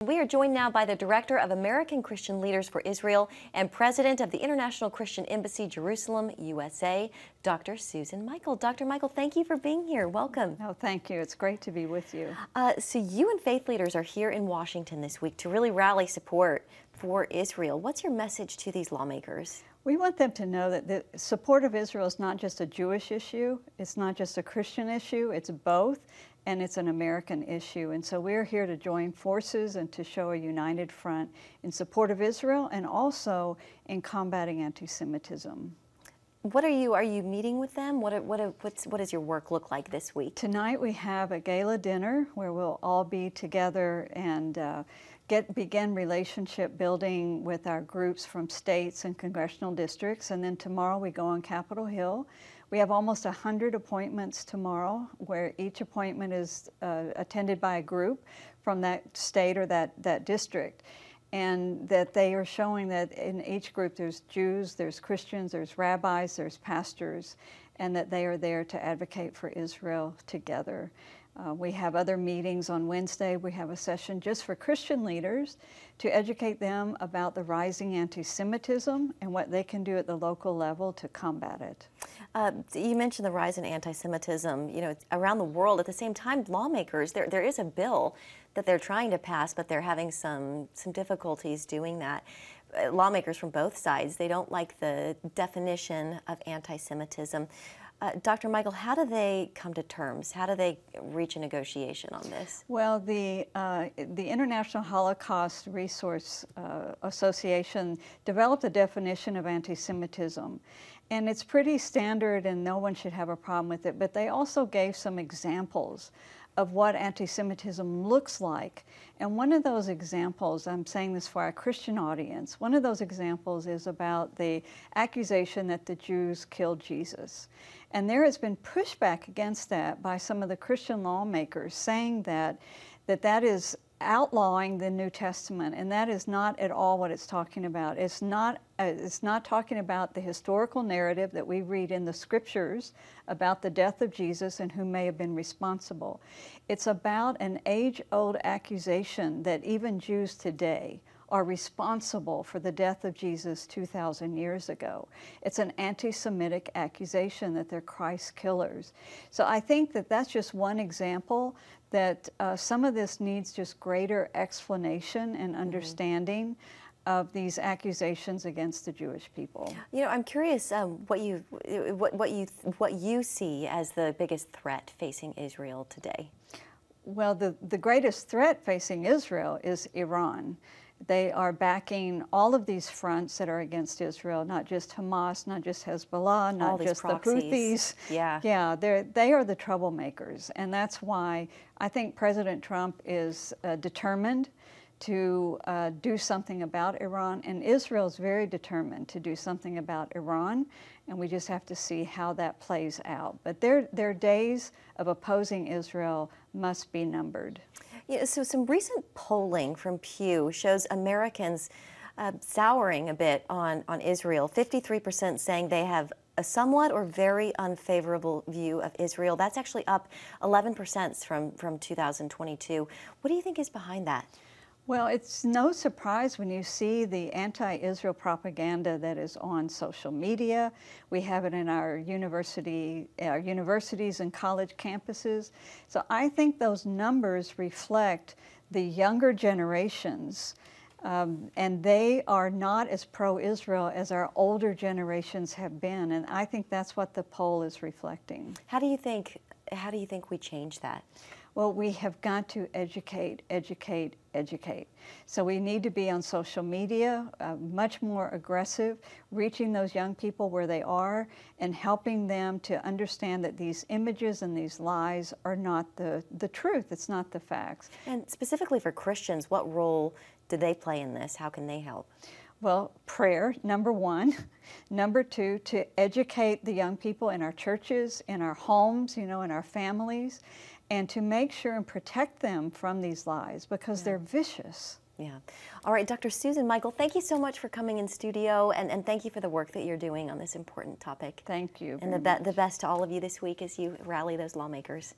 We are joined now by the Director of American Christian Leaders for Israel and President of the International Christian Embassy, Jerusalem, USA, Dr. Susan Michael. Dr. Michael, thank you for being here. Welcome. Oh, thank you. It's great to be with you. So you and faith leaders are here in Washington this week to really rally support for Israel. What's your message to these lawmakers? We want them to know that the support of Israel is not just a Jewish issue, it's not just a Christian issue, it's both, and it's an American issue. And so we're here to join forces and to show a united front in support of Israel and also in combating anti-Semitism. Are you meeting with them? What does your work look like this week? Tonight we have a gala dinner where we'll all be together and begin relationship building with our groups from states and congressional districts. And then tomorrow we go on Capitol Hill. We have almost 100 appointments tomorrow, where each appointment is attended by a group from that state or that district. And that they are showing that in each group there's Jews, there's Christians, there's rabbis, there's pastors, and that they are there to advocate for Israel together. We have other meetings on Wednesday. We have a session just for Christian leaders to educate them about the rising anti-Semitism and what they can do at the local level to combat it. You mentioned the rise in anti-Semitism, around the world. At the same time, lawmakers, there is a bill that they're trying to pass, but they're having some difficulties doing that. Lawmakers from both sides, they don't like the definition of anti-Semitism. Dr. Michael, how do they come to terms? How do they reach a negotiation on this? Well, the International Holocaust Resource Association developed a definition of anti-Semitism. And it's pretty standard and no one should have a problem with it, but they also gave some examples of what anti-Semitism looks like. And one of those examples, I'm saying this for our Christian audience, one of those examples is about the accusation that the Jews killed Jesus. And there has been pushback against that by some of the Christian lawmakers, saying that is outlawing the New Testament, and that is not at all what it's talking about. It's not talking about the historical narrative that we read in the scriptures about the death of Jesus and who may have been responsible. It's about an age-old accusation that even Jews today are responsible for the death of Jesus 2,000 years ago. It's an anti-Semitic accusation that they're Christ killers. So I think that that's just one example that some of this needs just greater explanation and understanding of these accusations against the Jewish people. I'm curious what you see as the biggest threat facing Israel today. Well, the greatest threat facing Israel is Iran. They are backing all of these fronts that are against Israel, not just Hamas, not just Hezbollah, not just the Houthis. Yeah, they are the troublemakers. And that's why I think President Trump is determined to do something about Iran, and Israel is very determined to do something about Iran, and we just have to see how that plays out. But their days of opposing Israel must be numbered. Yeah, so some recent polling from Pew shows Americans souring a bit on Israel. 53% saying they have a somewhat or very unfavorable view of Israel. That's actually up 11% from 2022. What do you think is behind that? Well, it's no surprise when you see the anti-Israel propaganda that is on social media. We have it in our universities and college campuses. So I think those numbers reflect the younger generations, and they are not as pro-Israel as our older generations have been. And I think that's what the poll is reflecting. How do you think we change that? Well, we have got to educate, educate, educate. So we need to be on social media, much more aggressive, reaching those young people where they are and helping them to understand that these images and these lies are not the truth. It's not the facts. And specifically for Christians, what role do they play in this? How can they help? Well, prayer, number one. Number two, to educate the young people in our churches, in our homes, in our families, and to make sure and protect them from these lies because they're vicious. Yeah. All right, Dr. Susan Michael, thank you so much for coming in studio, and thank you for the work that you're doing on this important topic. Thank you. And the best to all of you this week as you rally those lawmakers.